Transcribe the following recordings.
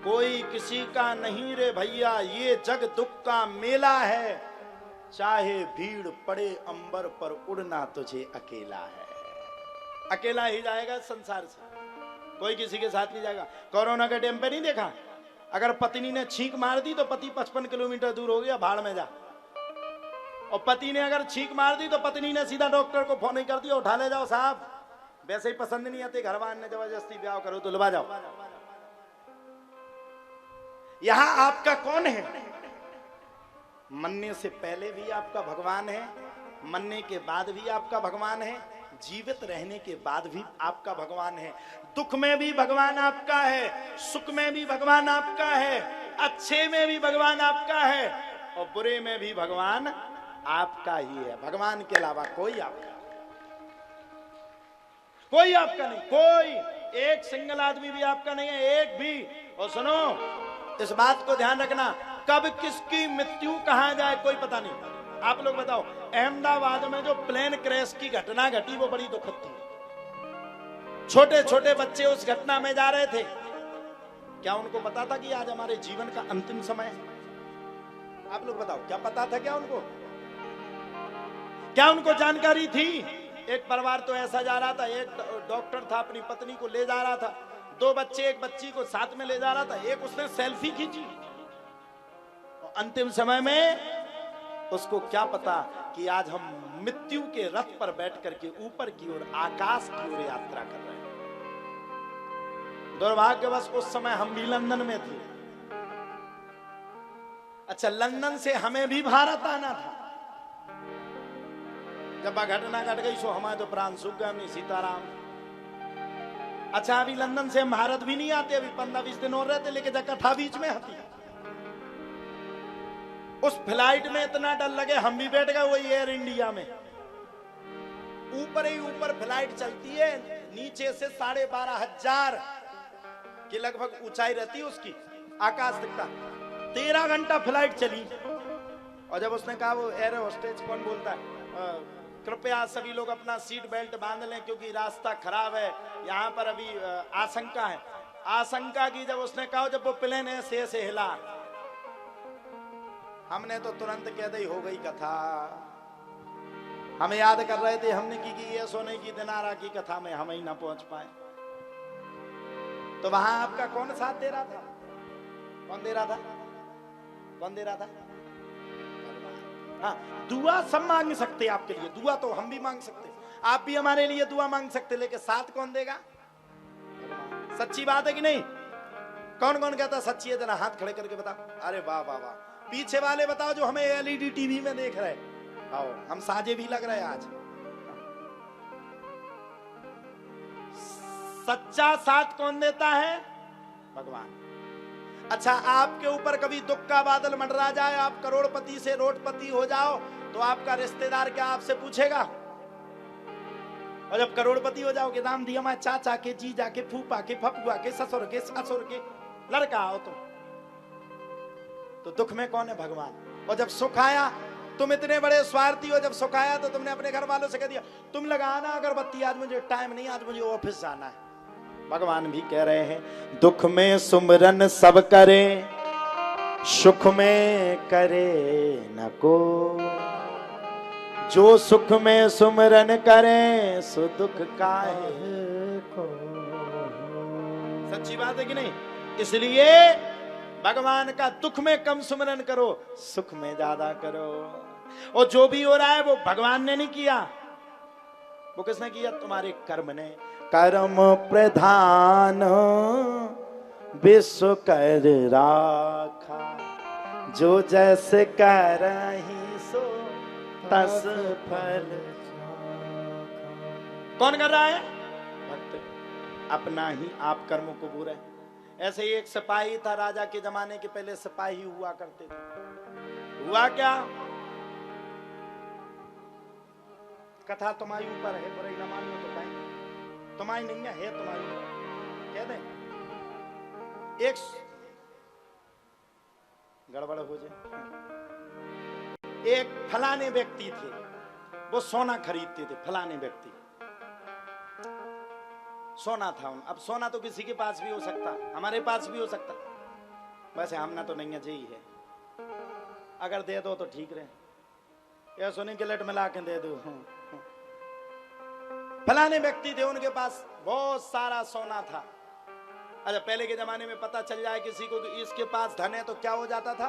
कोई किसी का नहीं रे भैया, ये जग दुख का मेला है। चाहे भीड़ पड़े अंबर पर, उड़ना तुझे अकेला है। अकेला ही जाएगा संसार से, कोई किसी के साथ नहीं जाएगा। कोरोना के टाइम पे नहीं देखा, अगर पत्नी ने छींक मार दी तो पति 55 किलोमीटर दूर हो गया, भाड़ में जा। और पति ने अगर छींक मार दी तो पत्नी ने सीधा डॉक्टर को फोन ही कर दिया, उठा ले जाओ साहब, वैसे ही पसंद नहीं आते, घरवान ने जबरदस्ती ब्याह करो तो लबा जाओ। यहां आपका कौन है? मरने से पहले भी आपका भगवान है, मरने के बाद भी आपका भगवान है, जीवित रहने के बाद भी आपका भगवान है। दुख में भी भगवान आपका है, सुख में भी भगवान आपका है, अच्छे में भी भगवान आपका है, और बुरे में भी भगवान आपका ही है। भगवान के अलावा कोई आपका नहीं, कोई एक सिंगल आदमी भी आपका नहीं है, एक भी। और सुनो, इस बात को ध्यान रखना, कब किसकी मृत्यु कहां जाए कोई पता नहीं। आप लोग बताओ, अहमदाबाद में जो प्लेन क्रैश की घटना घटी वो बड़ी दुखद थी। छोटे छोटे बच्चे उस घटना में जा रहे थे, क्या उनको पता था कि आज हमारे जीवन का अंतिम समय है? आप लोग बताओ, क्या पता था? क्या उनको जानकारी थी? एक परिवार तो ऐसा जा रहा था, एक डॉक्टर था अपनी पत्नी को ले जा रहा था, 2 बच्चे एक बच्ची को साथ में ले जा रहा था, एक उसने सेल्फी खींची। अंतिम समय में उसको क्या पता कि आज हम मृत्यु के रथ पर बैठ करके ऊपर की ओर, आकाश की ओर यात्रा कर रहे हैं। दुर्भाग्यवश उस समय हम भी लंदन में थे। अच्छा, लंदन से हमें भी भारत आना था। जब घटना घट गई सो हमारे तो प्राण सूख गए, नहीं सीताराम। अच्छा, अभी लंदन से हम भारत भी नहीं आते, अभी 15-20 दिन और रहते, लेकिन कथा बीच में आती। उस फ्लाइट में इतना डर लगे, हम भी बैठ गए वही एयर इंडिया में। ऊपर ही ऊपर फ्लाइट चलती है, नीचे से 12,500 की लगभग ऊंचाई रहती है उसकी, आकाश दिखता। 13 घंटा फ्लाइट चली, और जब उसने कहा, वो एयर होस्टेज कौन बोलता है, कृपया सभी लोग अपना सीट बेल्ट बांध लें क्योंकि रास्ता खराब है, यहाँ पर अभी आशंका है। आशंका की जब उसने कहा, जब वो प्लेन ऐसे हिला, हमने तो तुरंत कह दी हो गई कथा। हम याद कर रहे थे हमने की ये सोने की दिनारा की कथा में हम ही ना पहुंच पाए। तो वहां आपका कौन साथ दे रहा था? कौन दे रहा था? हाँ, दुआ सब मांग सकते आपके लिए, दुआ तो हम भी मांग सकते, आप भी हमारे लिए दुआ मांग सकते, लेकिन साथ कौन देगा? सच्ची बात है कि नहीं? कौन कौन कहता सच्ची है? जरा हाथ खड़े करके बताओ। अरे वाह वाह वाह, पीछे वाले बताओ जो हमें एलईडी टीवी में देख रहे। आओ, हम साजे भी लग रहे हैं आज। सच्चा साथ कौन देता है? भगवान। अच्छा, आपके ऊपर कभी दुख का बादल मंडरा जाए, आप करोड़पति से रोडपति हो जाओ, तो आपका रिश्तेदार क्या आपसे पूछेगा? और जब करोड़पति हो जाओगे, नाम दिया मैं चाचा के, जीजा के, फूफा के, फफुआ के, ससुर के लड़का हो तो दुख में कौन है? भगवान। और जब सुख आया, तुम इतने बड़े स्वार्थी हो, जब सुख आया तो तुमने अपने घर वालों से कह दिया, तुम लगाना अगरबत्ती, आज मुझे टाइम नहीं, आज मुझे ऑफिस जाना है। भगवान भी कह रहे हैं, दुख में सुमरन सब करे, सुख में करे न को। जो सुख में सुमरन करे, सो दुख काहे को। सच्ची बात है कि नहीं? इसलिए भगवान का दुख में कम सुमरन करो, सुख में ज्यादा करो। और जो भी हो रहा है वो भगवान ने नहीं किया, वो किसने किया? तुम्हारे कर्म ने। कर्म प्रधान विश्व कर राखा, जो जैसे करहि सो तस फल। कौन कर रहा है? भक्त अपना ही आप कर्म को बुरा। ऐसे ही एक सिपाही था, राजा के जमाने के पहले सिपाही हुआ करते थे। हुआ क्या? कथा तुम्हारी ऊपर है, बुराई न मानियो तो कहें तुम्हारी नहीं है तुम्हारी, कह दे। एक गड़बड़ हो जाए। एक फलाने व्यक्ति थे, वो सोना खरीदते थे। फलाने व्यक्ति सोना था। अब सोना तो किसी के पास भी हो सकता, हमारे पास भी हो सकता। वैसे हमना तो नहीं है, ही है, अगर दे दो तो ठीक रहे, या सोने के लट मिला के दे दो। फलाने व्यक्ति थे, उनके पास बहुत सारा सोना था। अच्छा, पहले के जमाने में पता चल जाए किसी को कि इसके पास धन है तो क्या हो जाता था,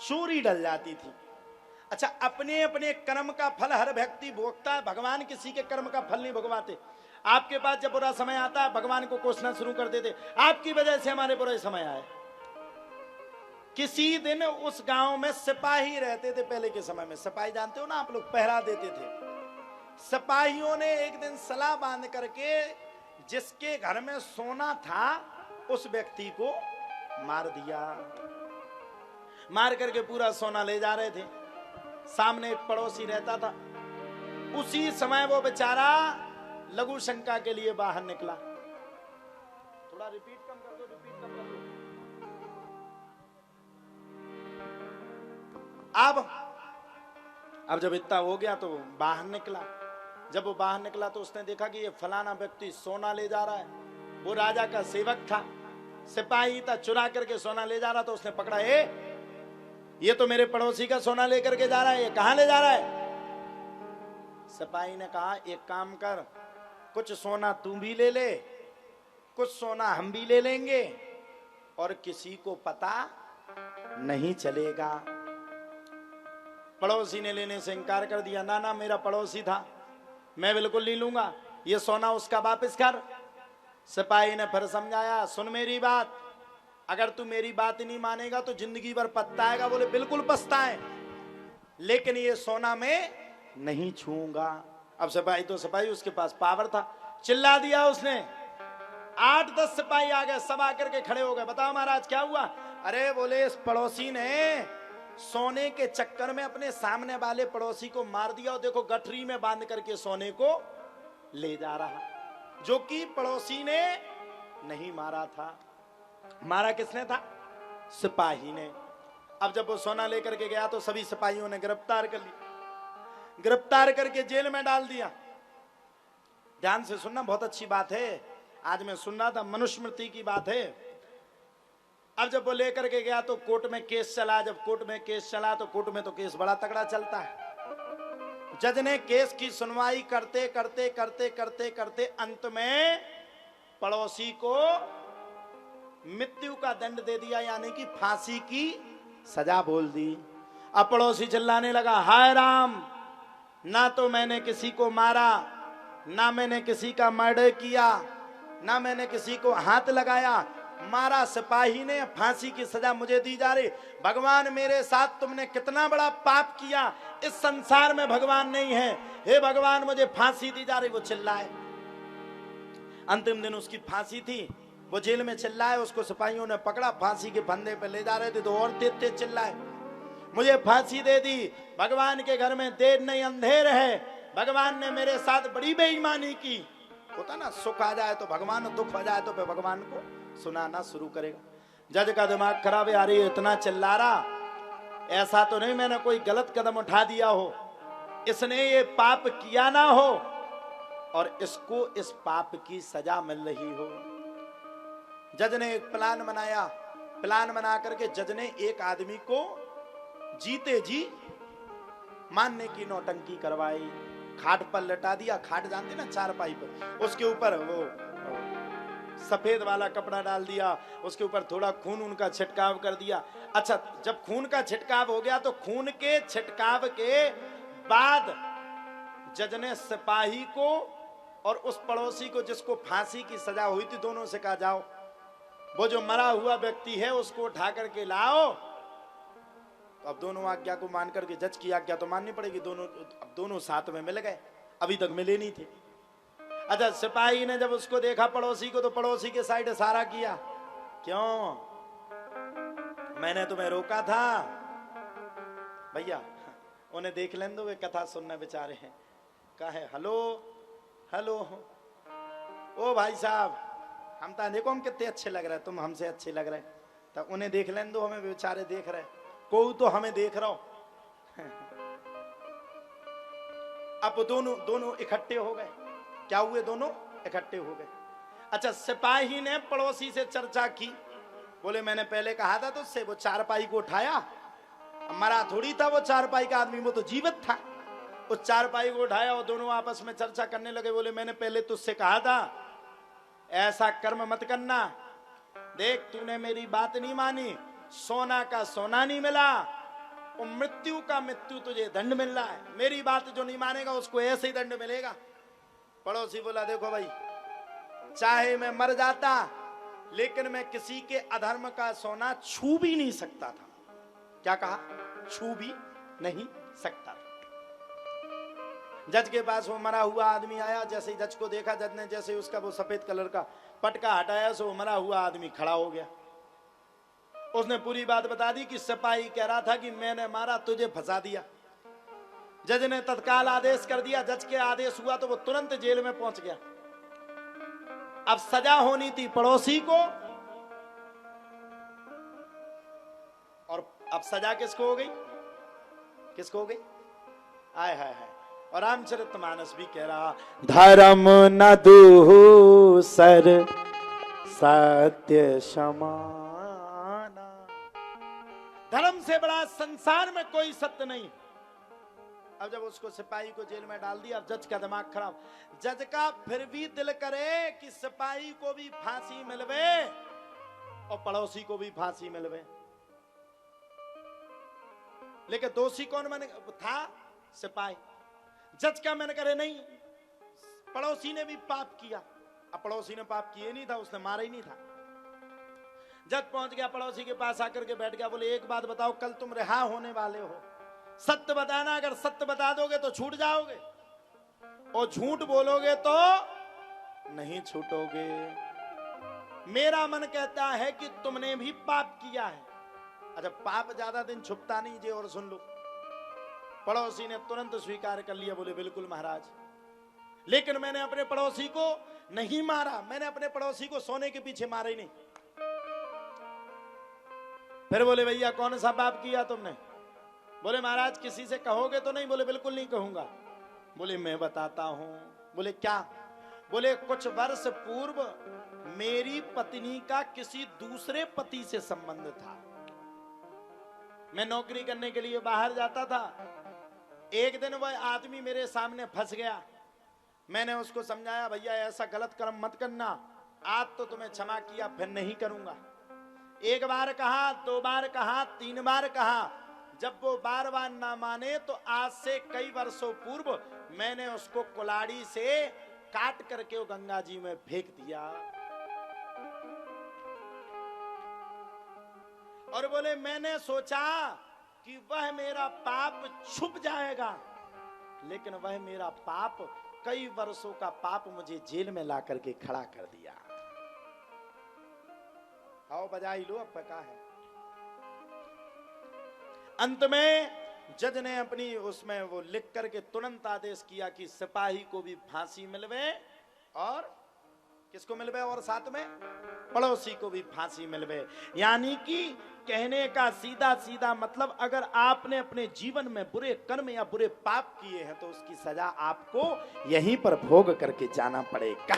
चोरी डल जाती थी। अच्छा, अपने अपने कर्म का फल हर व्यक्ति भोगता है, भगवान किसी के कर्म का फल नहीं भोगवाते। आपके पास जब बुरा समय आता है भगवान को कोसना शुरू कर देते, आपकी वजह से हमारे बुरे समय आए। किसी दिन उस गांव में सिपाही रहते थे, पहले के समय में सिपाही जानते हो ना आप लोग, पहरा देते थे। सिपाहियों ने एक दिन सलाह बांध करके जिसके घर में सोना था उस व्यक्ति को मार दिया। मार करके पूरा सोना ले जा रहे थे। सामने एक पड़ोसी रहता था, उसी समय वो बेचारा लघु शंका के लिए बाहर निकला। थोड़ा रिपीट कम कर दो, रिपीट कम कर दो। अब जब इतना हो गया तो बाहर निकला। जब वो बाहर निकला तो उसने देखा कि ये फलाना व्यक्ति सोना ले जा रहा है। वो राजा का सेवक था, सिपाही था, चुरा करके सोना ले जा रहा। तो उसने पकड़ा, ये तो मेरे पड़ोसी का सोना लेकर के जा रहा है, ये कहां ले जा रहा है? सिपाही ने कहा, एक काम कर, कुछ सोना तू भी ले ले, कुछ सोना हम भी ले लेंगे और किसी को पता नहीं चलेगा। पड़ोसी ने लेने से इनकार कर दिया। ना ना, मेरा पड़ोसी था, मैं बिल्कुल नहीं लूंगा, ये सोना उसका वापस कर। सिपाही ने फिर समझाया, सुन मेरी बात, अगर तू मेरी बात नहीं मानेगा तो जिंदगी भर पछताएगा। बोले बिल्कुल पछताए, लेकिन ये सोना मैं नहीं छूंगा। अब सिपाही तो सिपाही, उसके पास पावर था, चिल्ला दिया उसने। 8-10 सिपाही आ गए, सब आकर के खड़े हो गए। बताओ महाराज क्या हुआ? अरे बोले, इस पड़ोसी ने सोने के चक्कर में अपने सामने वाले पड़ोसी को मार दिया, और देखो गठरी में बांध करके सोने को ले जा रहा, जो कि पड़ोसी ने नहीं मारा था। मारा किसने था? सिपाही ने। अब जब वो सोना लेकर के गया तो सभी सिपाहियों ने गिरफ्तार कर लिया, गिरफ्तार करके जेल में डाल दिया। ध्यान से सुनना, बहुत अच्छी बात है, आज मैं सुन रहा था, मनुस्मृति की बात है। अब जब वो लेकर के गया तो कोर्ट में केस चला। जब कोर्ट में केस चला तो कोर्ट में तो केस बड़ा तगड़ा चलता है। जज ने केस की सुनवाई करते करते करते करते करते अंत में पड़ोसी को मृत्यु का दंड दे दिया, यानी कि फांसी की सजा बोल दी। अब पड़ोसी चिल्लाने लगा, हाय राम, ना तो मैंने किसी को मारा, ना मैंने किसी का मर्डर किया, ना मैंने किसी को हाथ लगाया, मारा सिपाही ने, फांसी की सजा मुझे दी जा रही। भगवान मेरे साथ तुमने कितना बड़ा पाप किया, इस संसार में भगवान नहीं है, हे भगवान मुझे फांसी दी जा रही। वो चिल्लाए। अंतिम दिन उसकी फांसी थी, वो जेल में चिल्लाए, उसको सिपाहियों ने पकड़ा, फांसी के फंदे पे ले जा रहे थे तो और तेज चिल्लाए, मुझे फांसी दे दी, भगवान के घर में देर नहीं अंधेर है, भगवान ने मेरे साथ बड़ी बेईमानी की। होता ना, सुख आ जाए तो भगवान, दुख आ जाए तो फिर भगवान को सुनाना शुरू करेगा। जज का दिमाग खराब है, आ रही है, इतना चिल्ला रहा, ऐसा तो नहीं मैंने कोई गलत कदम उठा दिया हो, इसने ये पाप किया ना हो और इसको इस पाप की सजा मिल रही हो। जज ने एक प्लान बनाया, प्लान बना करके जज ने एक आदमी को जीते जी मानने की नौटंकी करवाई, खाट पर लटा दिया। खाट जानते ना, चारपाई पर, उसके ऊपर वो सफेद वाला कपड़ा डाल दिया, उसके ऊपर थोड़ा खून उनका छिटकाव कर दिया। अच्छा, जब खून का छिटकाव हो गया तो खून के छिटकाव के बाद जज ने सिपाही को और उस पड़ोसी को जिसको फांसी की सजा हुई थी, दोनों से कहा, जाओ वो जो मरा हुआ व्यक्ति है उसको उठा करके लाओ। तो अब दोनों आज्ञा को मान करके, जज की आज्ञा तो माननी पड़ेगी, दोनों साथ में मिल गए, अभी तक मिले नहीं थे। अच्छा, सिपाही ने जब उसको देखा पड़ोसी को, तो पड़ोसी के साइड इशारा किया, क्यों, मैंने तुम्हें रोका था भैया, उन्हें देख लें दो, वे कथा सुनने बेचारे हैं। कहे हेलो हेलो, ओ भाई साहब, हम तो देखो हम कितने अच्छे लग रहे हैं, तुम हमसे अच्छे लग रहे, तो उन्हें देख लें दो, हमें बेचारे देख रहे, कोई तो हमें देख रहा हो। अब दोनों इकट्ठे हो गए। क्या हुए? दोनों इकट्ठे हो गए। अच्छा, सिपाही ने पड़ोसी से चर्चा की, बोले मैंने पहले कहा था तुझसे, वो चारपाई को उठाया, मरा थोड़ी था वो चारपाई का आदमी, वो तो जीवित था। उस चारपाई को उठाया और दोनों आपस में चर्चा करने लगे। बोले मैंने पहले तुझसे कहा था ऐसा कर्म मत करना, देख तूने मेरी बात नहीं मानी, सोना का सोना नहीं मिला और मृत्यु का मृत्यु तुझे दंड मिल रहा है, मेरी बात जो नहीं मानेगा उसको ऐसे ही दंड मिलेगा। पड़ोसी बोला देखो भाई, चाहे मैं मर जाता लेकिन मैं किसी के अधर्म का सोना छू भी नहीं सकता था। क्या कहा? छू भी नहीं सकता था। जज के पास वो मरा हुआ आदमी आया, जैसे ही जज को देखा, जज ने जैसे उसका वो सफेद कलर का पटका हटाया, सो मरा हुआ आदमी खड़ा हो गया। उसने पूरी बात बता दी कि सिपाही कह रहा था कि मैंने मारा, तुझे फंसा दिया। जज ने तत्काल आदेश कर दिया, जज के आदेश हुआ तो वो तुरंत जेल में पहुंच गया। अब सजा होनी थी पड़ोसी को, और अब सजा किसको हो गई? किसको हो गई? आय हाय हाय। और रामचरितमानस भी कह रहा, धर्म न दूसर सत्य समाना, धर्म से बड़ा संसार में कोई सत्य नहीं। अब जब उसको सिपाही को जेल में डाल दिया, अब जज का दिमाग खराब। जज का फिर भी दिल करे कि सिपाही को भी फांसी मिलवे और पड़ोसी को भी फांसी मिलवे, लेकिन दोषी कौन बने था? सिपाही। जज का मन करे नहीं, पड़ोसी ने भी पाप किया। अब पड़ोसी ने पाप किए नहीं था, उसने मारा ही नहीं था। जज पहुंच गया, पड़ोसी के पास आकर के बैठ गया। बोले एक बात बताओ, कल तुम रिहा होने वाले हो, सत्य बताना, अगर सत्य बता दोगे तो छूट जाओगे और झूठ बोलोगे तो नहीं छूटोगे। मेरा मन कहता है कि तुमने भी पाप किया है। अच्छा, पाप ज्यादा दिन छुपता नहीं जी। और सुन लो, पड़ोसी ने तुरंत स्वीकार कर लिया। बोले बिल्कुल महाराज, लेकिन मैंने अपने पड़ोसी को नहीं मारा, मैंने अपने पड़ोसी को सोने के पीछे मारा ही नहीं। फिर बोले भैया कौन सा पाप किया तुमने? बोले महाराज किसी से कहोगे तो नहीं? बोले बिल्कुल नहीं कहूंगा। बोले मैं बताता हूं। बोले क्या? बोले कुछ वर्ष पूर्व मेरी पत्नी का किसी दूसरे पति से संबंध था। मैं नौकरी करने के लिए बाहर जाता था, एक दिन वह आदमी मेरे सामने फंस गया। मैंने उसको समझाया भैया ऐसा गलत कर्म मत करना, आज तो तुम्हें क्षमा किया, फिर नहीं करूंगा। एक बार कहा, दो बार कहा, तीन बार कहा। जब वो बार बार ना माने तो आज से कई वर्षों पूर्व मैंने उसको कुल्हाड़ी से काट करके वो गंगा जी में फेंक दिया। और बोले मैंने सोचा कि वह मेरा पाप छुप जाएगा, लेकिन वह मेरा पाप, कई वर्षों का पाप मुझे जेल में ला करके खड़ा कर दिया। आओ बजाई लो, अब पका है। अंत में जज ने अपनी उसमें वो लिख करके तुरंत आदेश किया कि सिपाही को भी फांसी मिलवे और किसको मिलवे, और साथ में पड़ोसी को भी फांसी मिलवे। यानी कि कहने का सीधा सीधा मतलब, अगर आपने अपने जीवन में बुरे कर्म या बुरे पाप किए हैं तो उसकी सजा आपको यहीं पर भोग करके जाना पड़ेगा।